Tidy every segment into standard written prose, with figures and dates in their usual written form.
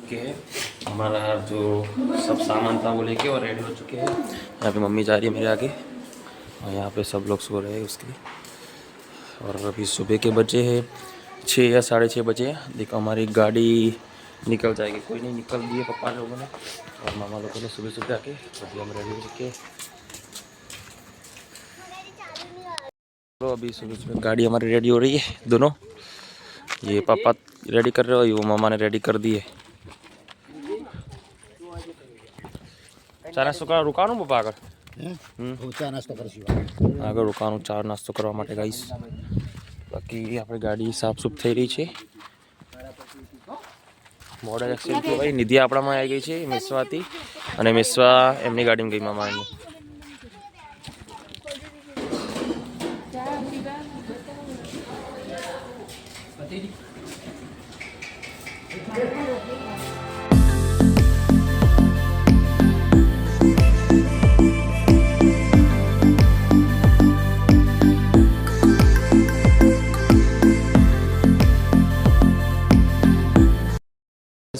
चुके हैं, हमारा जो सब सामान था वो लेके और रेडी हो चुके हैं। यहाँ पे मम्मी जा रही है मेरे आगे और यहाँ पे सब लोग सो रहे हैं उसके। और अभी सुबह के बजे हैं 6 या 6:30 बजे। देखो हमारी गाड़ी निकल जाएगी, कोई नहीं निकल दिए पापा लोगों ने और मामा लोगों ने सुबह सुबह आके। अभी हम रेडी हो चुके हैं। तो अभी सुबह सुबह गाड़ी हमारी रेडी हो रही है दोनों। ये पापा रेडी कर रहे हो, वो मामा ने रेडी कर दिए। ચા નાસ્તો કરવા રોકાવાનું પપ્પા આગળ? ચા નાસ્તો કરશું આગળ રોકાવાનું ચા નાસ્તો કરવા માટે ગાઈસ. બાકી આપણી ગાડી સાફ સુફ થઈ રહી છે. મોડલ એક્સચેન્જ તો ભાઈ નિધિ આપણામાં આવી ગઈ છે મેસવાથી, અને મેસવા એમની ગાડીમાં ગઈ મામાની.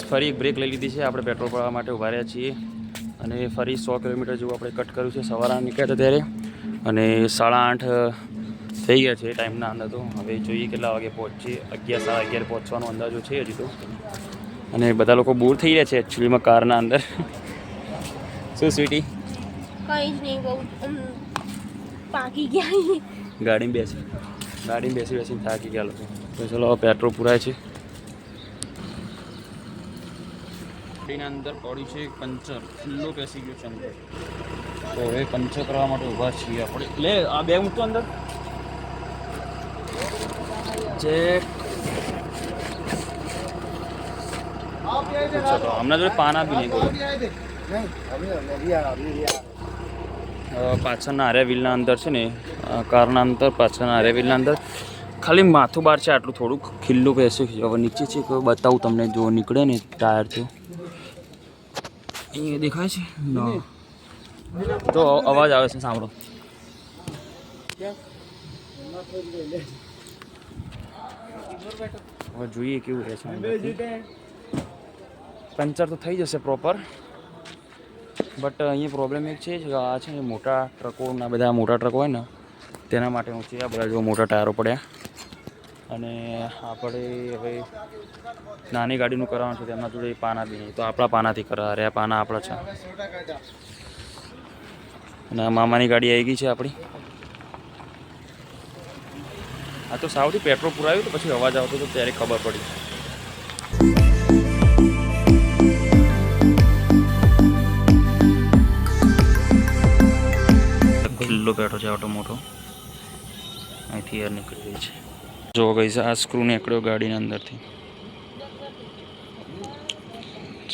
ફરી એક બ્રેક લઈ લીધી છે. આપણે પેટ્રોલ પાડવા માટે ઊભા રહ્યા છીએ અને ફરી 100 કિલોમીટર જેવું આપણે કટ કર્યું છે. સવારના નીકળ્યા ત્યારે અને 8:30 થઈ ગયા છે ટાઈમના અંદર. તો હવે જોઈએ કેટલા વાગે પહોંચીએ. 11 સાડા 11 પહોંચવાનો અંદાજો છે હજી તો. અને બધા લોકો બોર થઈ રહ્યા છે એકચ્યુઅલીમાં કારના અંદર. શું સ્વીટી? કંઈ જ નહીં, બહુ પાકી ગયા. ગાડીમાં બેસીને થાકી ગયા લોકો. તો ચલો પેટ્રોલ પુરાય છે. ગાડીના અંદર પડ્યું છે પંચર, ખુલ્લો બેસી ગયો છે અંદર. તો હવે પંચર કરવા માટે ઊભા છીએ આપણે. લે આ બે મૂકતો અંદર. ચેક. ચલો હમણાં જોડે પાના બી નહીં બોલો. પાછળના હાર્યા વ્હીલના અંદર છે ને, કારના અંદર પાછળના હાર્યા વ્હીલના અંદર ખાલી માથું બહાર છે આટલું થોડુંક ખીલ્લું બેસ્યું છે. હવે નીચે છે કે બતાવું તમને, જો નીકળે ને ટાયર તો અહીંયા દેખાય છે ના, તો અવાજ આવે છે સાંભળો. હવે જોઈએ કેવું રહે છે. પંચર તો થઈ જશે પ્રોપર, બટ અહીંયા પ્રોબ્લેમ એક છે કે આ છે ને મોટા ટ્રકોના, બધા મોટા ટ્રકો હોય ને તેના માટેનું છે. આ બધા જો મોટા ટાયરો પડ્યા. અને આપણે હવે નાની ગાડીનું કરવાનું છે, તેમના જોડે પાના બી નહીં, તો આપણા પાનાથી કરા. અરે આ પાના આપણા છે. અને આ મામાની ગાડી આવી ગઈ છે આપણી. આ તો સાવથી પેટ્રોલ પુરાવ્યું તો પછી અવાજ આવતો તો ત્યારે ખબર પડી. ખુલ્લો બેઠો છે ઓટો મોટો, અહીંથી એર નીકળી રહી છે. જો ગઈ આ સ્ક્રૂ નીકળ્યો ગાડીના અંદરથી.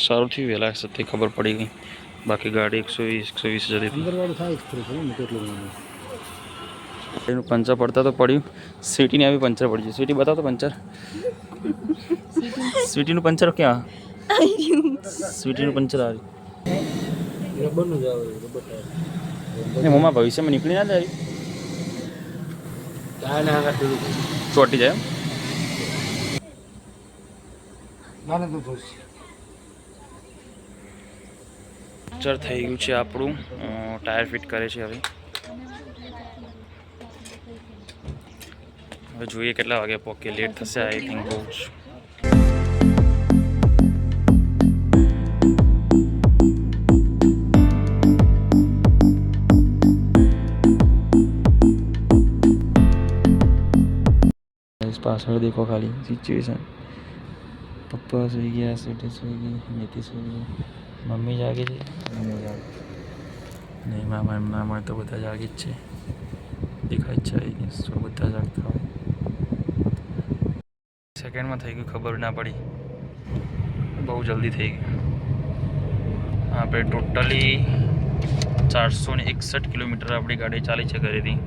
સારુંથી વહેલા સત્ય ખબર પડી ગઈ. બાકી ગાડી 120 જતી હતી. એનું પંચર પડતા તો પડ્યું. સ્વીટીને આવી પંચર પડી છે. સ્વીટી બતાવો તો પંચર. સ્વીટીનું પંચર ક્યાં? સ્વીટીનું પંચર આવ્યું. રબરનું જ આવે, રબર ટાયર. મમ્મા ભવિષ્યમાં નીકળી ના જાય, ચોટી જાય. પંચર થઈ ગયું છે આપણું. ટાયર ફિટ કરે છે હવે. હવે જોઈએ કેટલા વાગે પહોંચે. લેટ થશે આઈ થિંક બહુ જ. પાછળ દેખો ખાલી સિચ્યુએશન. પપ્પા સુઈ ગયા, સ્વીટી સુઈ ગઈ, નીતિ સુઈ ગઈ, મમ્મી જાગી છે, હું જાગી નહીં. મામા તો બધા જાગી જ છે. દેખાય જ છે સો બધા જાગતા હોય. સેકન્ડમાં થઈ ગયું, ખબર ના પડી. બહુ જલ્દી થઈ ગયું. આપણે ટોટલી 461 કિલોમીટર આપણી ગાડી ચાલી છે ઘરેથી.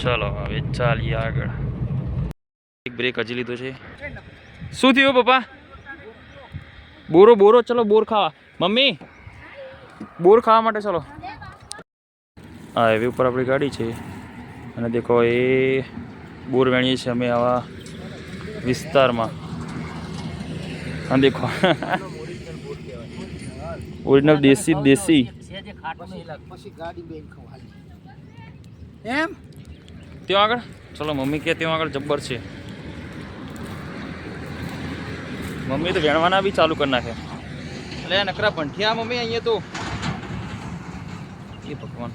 ચલો હવે ચાલીએ આગળ. એક બ્રેક હજી લીધો છે. શું થયું પપ્પા? બોરો ચલો બોર ખાવા. મમ્મી બોર ખાવા માટે ચલો. આ હાઈવે ઉપર આપણી ગાડી છે અને દેખો એ બોર વેણીએ છીએ અમે આવા વિસ્તારમાં. હા દેખો ઓરિજિનલ દેશી દેશી પછી ગાડી બેન ખવાલી એમ ત્યાં આગળ ચલો મમ્મી કે ત્યાં આગળ જબ્બર છે મમ્મી તો વેણવાના બી ચાલુ કરી નાખે એટલે નકરા ભંઠિયા મમ્મી અહીંયા તો એ ભગવાન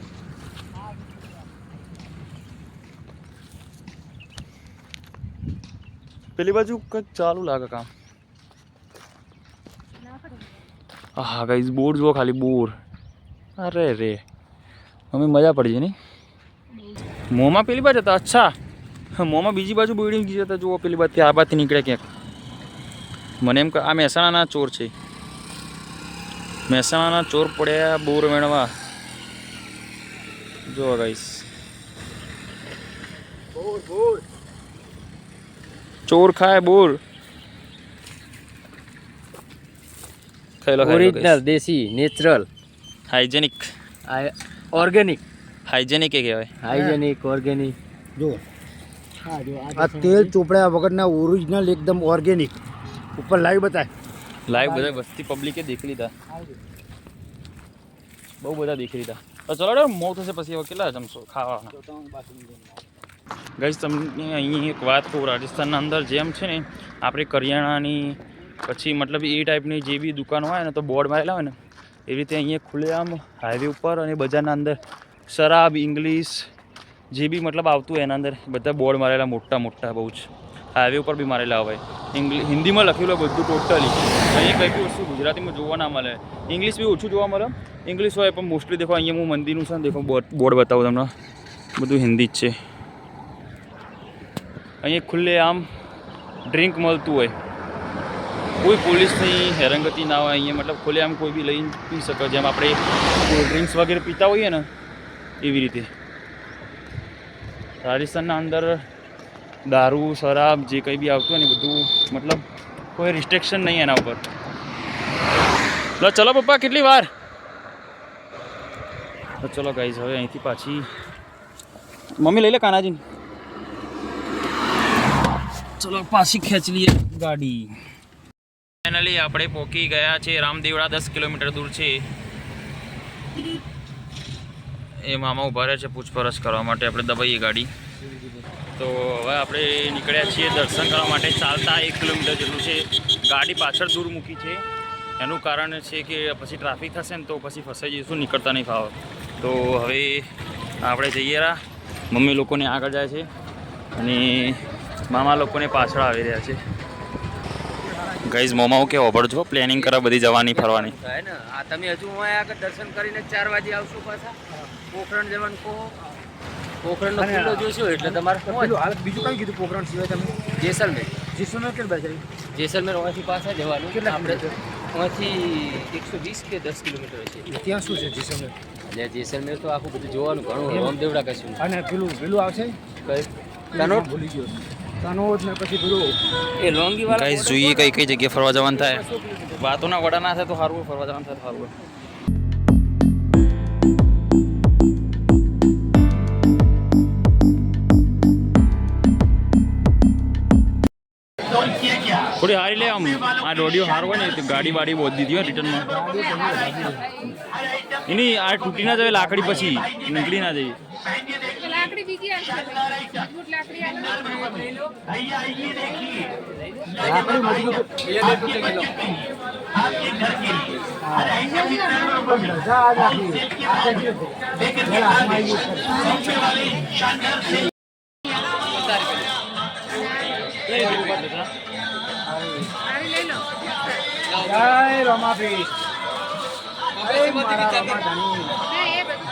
પેલી બાજુ કંઈક ચાલુ લાગે કામ હા ગાઈઝ બોર જુઓ ખાલી બોર અરે રે મમ્મી મજા પડી જાય નહીં મોંમાં પેલી બાજુ હતા અચ્છા મોંમાં બીજી બાજુ બિલ્ડિંગ ગઈ હતા જુઓ પેલી બાજુથી આ બાજુથી નીકળે ક્યાંક મને એમ કે આ મહેસાણાના ચોર છે મહેસાણાના ચોર પડ્યા બોર વેણવા જુઓ ગાઈસ ચોર ખાય બોર ઓરિજિનલ દેશી નેચરલ હાઇજેનિક ઓર્ગેનિક હાઇજેનિક એ કહેવાય હાઇજેનિક ઓર્ગેનિક જો આ તેલ ચોપડ્યા વગરના ઓરિજિનલ એકદમ ઓર્ગેનિક ઉપર લાઈવ બતાય લાઈવ બધા વસ્તી પબ્લિકે દેખી લીધા બહુ બધા દેખી લીધા તો ચલો મોં થશે પછી હવે કેટલા જમશો ખાવાના ગાઈસ તમને અહીં એક વાત કહું રાજસ્થાનના અંદર જેમ છે ને આપણે કરિયાણાની પછી મતલબ એ ટાઈપની જે બી દુકાનો હોય ને તો બોર્ડ મારેલા હોય ને એવી રીતે અહીંયા ખુલ્લેઆમ હાઈવે ઉપર અને બજારના અંદર શરાબ ઇંગ્લિશ જે બી મતલબ આવતું હોય એના અંદર બધા બોર્ડ મારેલા મોટા મોટા બહુ જ હાઈવે ઉપર બી મારેલા હોય હિન્દીમાં લખેલું હોય બધું ટોટલી અહીંયા કંઈ બી વસ્તુ ગુજરાતીમાં જોવા ના મળે ઇંગ્લિશ બી ઓછું જોવા મળે ઇંગ્લિશ હોય પણ મોસ્ટલી દેખો અહીંયા હું મંદિરનું છે ને દેખો બોર્ડ બતાવું તમને બધું હિન્દી જ છે અહીંયા ખુલ્લે આમ ડ્રિંક મળતું હોય કોઈ પોલીસની હેરાનગતિ ના હોય અહીંયા મતલબ ખુલ્લે આમ કોઈ બી લઈને પી શકે જેમ આપણે ડ્રિંક્સ વગેરે પીતા હોઈએ ને એવી રીતે રાજસ્થાનના અંદર દારૂ શરાબ જે કંઈ બી આવતું હોય ને બધું મતલબ કોઈ રિસ્ટ્રિક્શન નહીં એના ઉપર ચલો પપ્પા કેટલી વાર તો ચલો ગાઈઝ હવે અહીંથી પાછી મમ્મી લઈ લે કાનાજી ચલો પાછી ખેંચ લઈએ ગાડી ફાઇનલી આપણે પહોંચી ગયા છે રામદેવડા 10 કિલોમીટર દૂર છે એ મામા ઉભા રહે છે પૂછપરછ કરવા માટે આપણે દબાઈએ ગાડી તો હવે આપણે નીકળ્યા છીએ દર્શન કરવા માટે ચાલતા 1 કિલોમીટર જેટલું છે ગાડી પાછળ દૂર મૂકી છે એનું કારણ છે કે પછી ટ્રાફિક થશે ને તો પછી ફસાઈ જઈશું નીકળતા નહીં ફાવે તો હવે આપણે જઈએ રહ્યા મમ્મી લોકોને આગળ જાય છે અને મામા લોકોને પાછળ આવી રહ્યા છે ગાઈઝ મોમાઓ કે ઓભળજો પ્લાનિંગ કરા બધી જવાની ફરવાની ને આ તમે હજુ અહીંયા આગળ દર્શન કરીને 4 વાગે આવશો પાછા પોખરણ જવાનું કહો પોખરણનો કિલ્લો જોશો એટલે તમારે બીજું કઈ કીધું પોખરણ સિવાય તમે જેસલમેર જીસુનો કેટલા બાજુ જેસલમેર અહીંથી પાછા જવાનું કેટલા આપણે અહીંથી 120 કે 10 કિલોમીટર છે ત્યાં શું છે જીસુનો એટલે જેસલમેર તો આખું બધું જોવાનું ઘણું રામદેવડા કશું અને પેલું આવશે કનોટ ભૂલી ગયો તનોજ ને પછી પેલું એ લોંગી વાળા ગાઈઝ જોઈએ કઈ કઈ જગ્યાએ ફરવા જવાનું થાય વાતોના વડા ના થાય તો સારું ફરવા જવાનું થાય તો સારું થોડી હારી લે આમ આ રોડિયો સારો હોય ને ગાડી બાડી બહુ દીધી હોય રિટર્નમાં એની આ તૂટી ના જાય લાકડી પછી નીકળી ના જાય લાકડી બીજી આવશે મજબૂત લાકડી આવી લઈ લો જય રમાપી મારા રમા ધણી ના એ બધું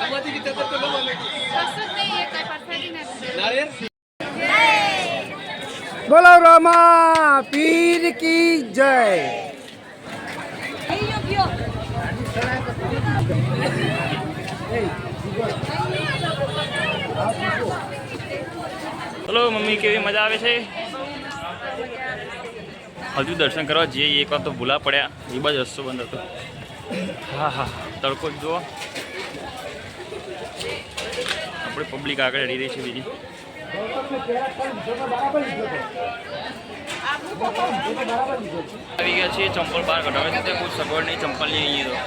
કશું જ નહીં એ કઈ પરસાદી નથી બોલો રમા પીર કી જય ચલો મમ્મી કેવી મજા આવે છે હજુ દર્શન કરવા જઈએ એક વાર તો ભૂલા પડ્યા એ બાજુ રસ્તો બંધ હતો હા હા તડકો જ જુઓ આપણે પબ્લિક આગળ રહી રહી છે બીજી આવી ગયા છીએ ચંપલ બહાર કઢાવે છે કોઈ સગવડ નહીં ચંપલ નહીં અહીંયા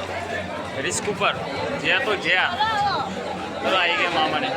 તો રિસ્ક ઉપર જ્યાં તો જ્યાં તો આવી ગયા મામાને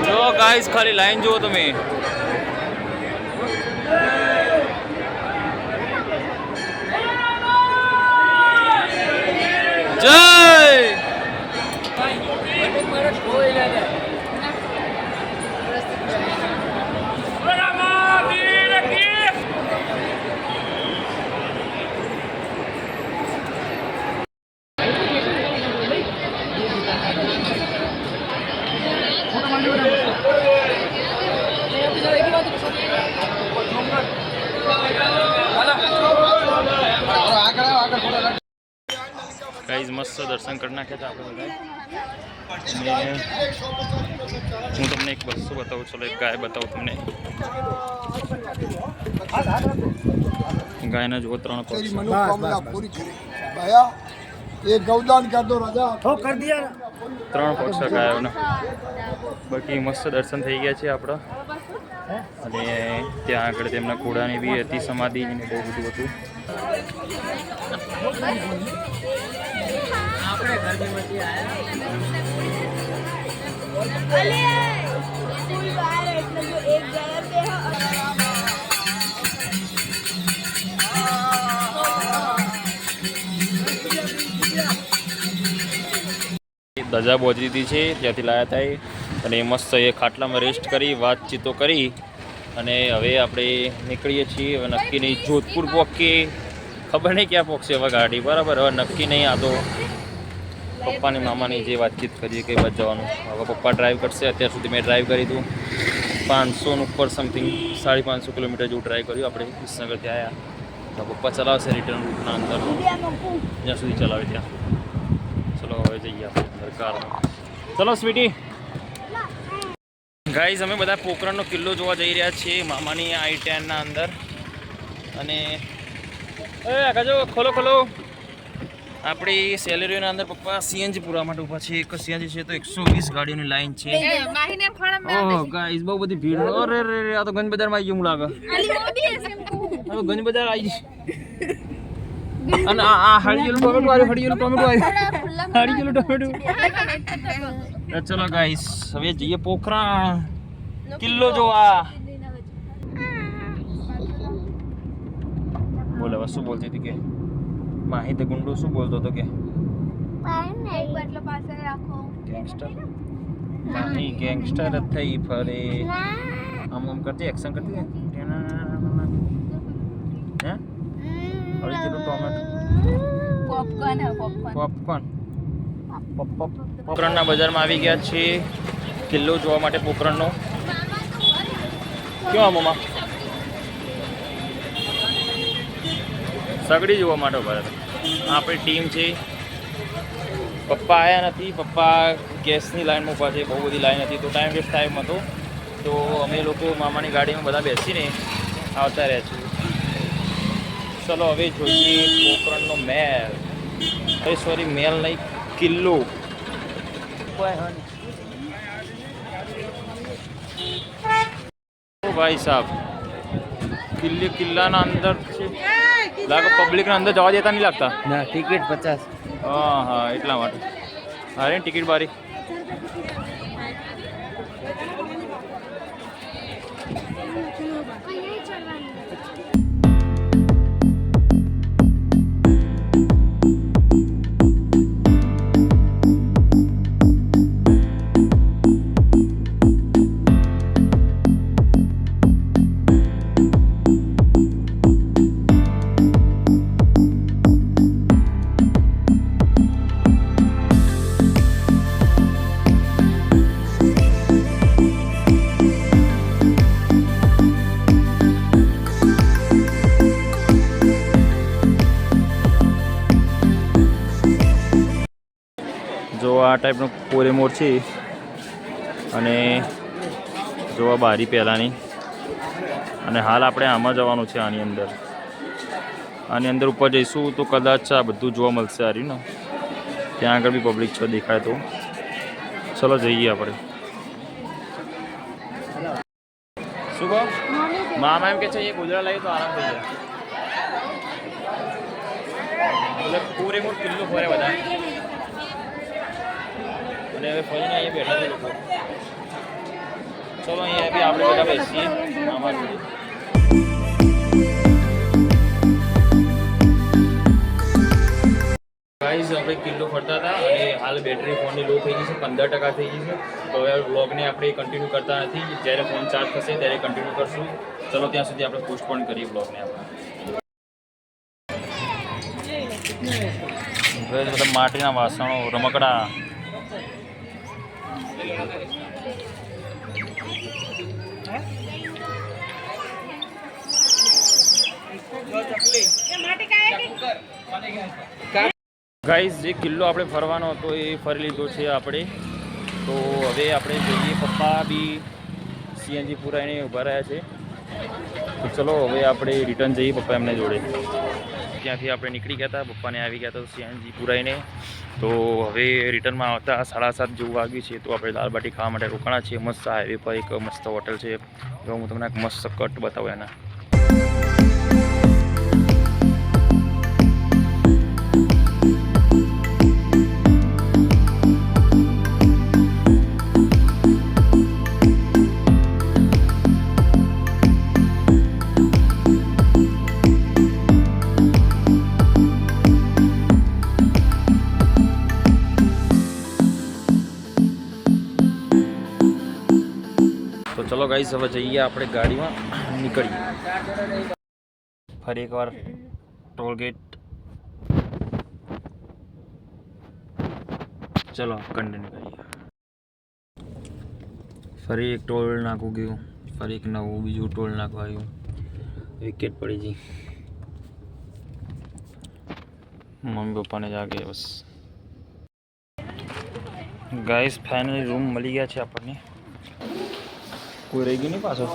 જો ગાઈસ ખાલી લાઈન જુઓ તમે જય ગાઈઝ મસ્ત દર્શન કરી નાખ્યા હતા આપણે બધા અને હું તમને એક વસ્તુ બતાવું ચલો એક ગાય બતાવું તમને ગાયના જુઓ 3 પગ मनोकामना पूरी करे भैया ये गौदान कर दो राजा हो कर दिया 3 પગ છે ગાયોના બાકી મસ્ત દર્શન થઈ ગયા છે આપણા અને ત્યાં આગળ તેમના ઘોડાની બી હતી સમાધિ ને બહુ બધું હતું આપણે ગરમીમાંથી આયા ફૂલ બહાર એટલે જો એક ગયા બે ધજા બોજી દીધી છે ત્યાંથી લાયા હતા એ અને મસ્ત એ ખાટલામાં રેસ્ટ કરી વાતચીતો કરી અને હવે આપણે નીકળીએ છીએ હવે નક્કી નહીં જોધપુર પહોંચીએ ખબર નહીં ક્યાં પહોંચશે હવે ગાડી બરાબર હવે નક્કી નહીં આ તો પપ્પાની મામાની જે વાતચીત કરીએ કઈ બાજુ જવાનું હવે પપ્પા ડ્રાઈવ કરશે અત્યાર સુધી મેં ડ્રાઈવ કરી હતું 500 ઉપર સમથિંગ 550 કિલોમીટર જેવું ડ્રાઈવ કર્યું આપણે વિસનગરથી આવ્યા તો પપ્પા ચલાવશે રિટર્ન રૂટના અંદર જ્યાં સુધી ચલાવે ત્યાં ચલો હવે જઈએ આપણે અંદર કારમાં ચલો સ્વીટી ગાઈઝ અમે બધા પોખરણનો કિલ્લો જોવા જઈ રહ્યા છીએ મામાની I-10ના અંદર અને આગળ જો ખોલો ખોલો આપણી સેલેરીઓના અંદર પપ્પા સીએનજી પૂરવા માટે ઊભા છે એક સીએનજી છે તો 120 ગાડીઓની લાઈન છે ઓહ ગાઈઝ બહુ બધી ભીડ અરે રે રે આ તો ગંજ બજારમાં આવી ગયું લાગે હવે ગંજ બજાર આવી અને આ હળીયેલું ટોમેટો આવ્યું હળીયેલું ટોમેટો ચલો ગાઈસ હવે જઈએ પોખરણ કિલ્લો જોવા બોલે શું બોલતી હતી કે માહિતી ગુંડો શું બોલતો હતો કે ગેંગસ્ટર માહી ગેંગસ્ટર થઈ ફરે આમ આમ કરતી એક્શન કરતી હે હળીયેલું ટોમેટો પોપકોર્ન પોખરણના બજારમાં આવી ગયા છીએ કિલ્લો જોવા માટે પોખરણનો ક્યાં મમ્મા સગડી જોવા માટે ઉભા હતા આપણી ટીમ છે પપ્પા આવ્યા નથી પપ્પા ગેસની લાઈનમાં ઊભા છે બહુ બધી લાઈન હતી તો ટાઈમ વેસ્ટ ટાઈમ હતો તો અમે લોકો મામાની ગાડીમાં બધા બેસીને આવતા રહ્યા છીએ ચલો હવે જોઈએ પોખરણનો મહેલ સોરી મહેલ નહીં કિલ્લો ભાઈ સાહેબ કિલ્લાના અંદર છે લાગે પબ્લિકના અંદર જવા દેતા નહીં લાગતા ના ટિકિટ 50 હા હા એટલા માટે અરે ટિકિટ બારી જો આ ટાઈપનો કોરેમોર છે અને જો આ બારી પહેલાંની અને હાલ આપણે આમાં જવાનું છે આની અંદર ઉપર જઈશું તો કદાચ આ બધું જોવા મળશે આ રહ્યું ને ત્યાં આગળ બી પબ્લિક છે દેખાય તો ચલો જઈએ આપણે શું કહો મામા એમ કે છે એ ગુજરાત લાવીએ તો આરામ થઈ જાય એટલે કોરેમોર કિલ્લો ફરે બધા અને હવે ફરીને અહીંયા બેઠા છે લોકો ચલો અહીંયા બી આપણે બધા બેસીએ મામા જોડે ગાઈઝ આપણે કિલ્લો ફરતા હતા અને હાલ બેટરી ફોનની લો થઈ ગઈ છે 15% થઈ ગઈ છે તો હવે વ્લોગને આપણે કન્ટિન્યુ કરતા નથી જ્યારે ફોન ચાર્જ થશે ત્યારે કન્ટિન્યુ કરશું ચલો ત્યાં સુધી આપણે પોસ્ટપોન કરીએ વ્લોગને આપણે બધા માટીના વાસણો રમકડા ગાઈઝ જે કિલ્લો આપણે ફરવાનો હતો એ ફરી લીધો છે આપણે તો હવે આપણે જઈએ પપ્પા બી સીએનજી પુરાઈને ઊભા રહ્યા છે તો ચલો હવે આપણે રિટર્ન જઈએ પપ્પા એમને જોડે ત્યાંથી આપણે નીકળી ગયા હતા પપ્પાને આવી ગયા હતા સીએનજી પુરાઈને તો હવે રિટર્નમાં આવતા 7:30 જેવું વાગ્યું છે તો આપણે દાળ બાટી ખાવા માટે રોકાણા છીએ મસ્ત હાઈવે પર એક મસ્ત હોટલ છે તો હું તમને એક મસ્ત કટ બતાવું એના તો ચલો ગાઈસ હવે જઈએ આપણે ગાડીમાં નીકળીએ ફરી એકવાર ટોલ ગેટ ચલો કન્ટિન્યુ કરીએ ફરી એક ટોલ નાખું ગયું ફરી એક નવું બીજું ટોલ નાખવા આવ્યું વિકેટ પડી ગઈ મમ્મી પપ્પાને જાગે બસ ગાઈસ ફાઇનલી રૂમ મળી ગયા છે આપણને કોઈ રહી ગયું નહીં પાછો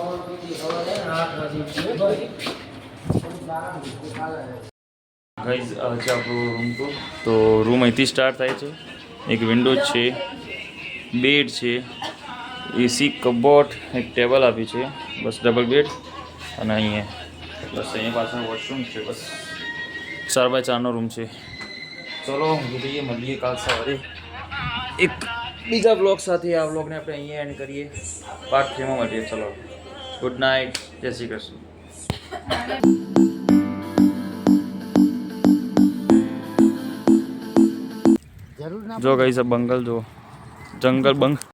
ગાઈઝ આ છે આપણું રૂમ તો રૂમ અહીંથી સ્ટાર્ટ થાય છે એક વિન્ડો છે બેડ છે એસી કબોર્ડ એક ટેબલ આપી છે બસ ડબલ બેડ અને અહીંયા બસ અહીંયા પાછળ વોશરૂમ છે બસ 4x4નો રૂમ છે ચલો જઈએ મળીએ કાલ સવારે એક બીજા બ્લોગ સાથે આ બ્લોગને આપણે અહીંયા એન્ડ કરીએ પાર્ટ 3માં મળીએ ચલો ગુડ નાઇટ જય શ્રી કૃષ્ણ જો ગઈ છે બંગલ જો જંગલ બંગ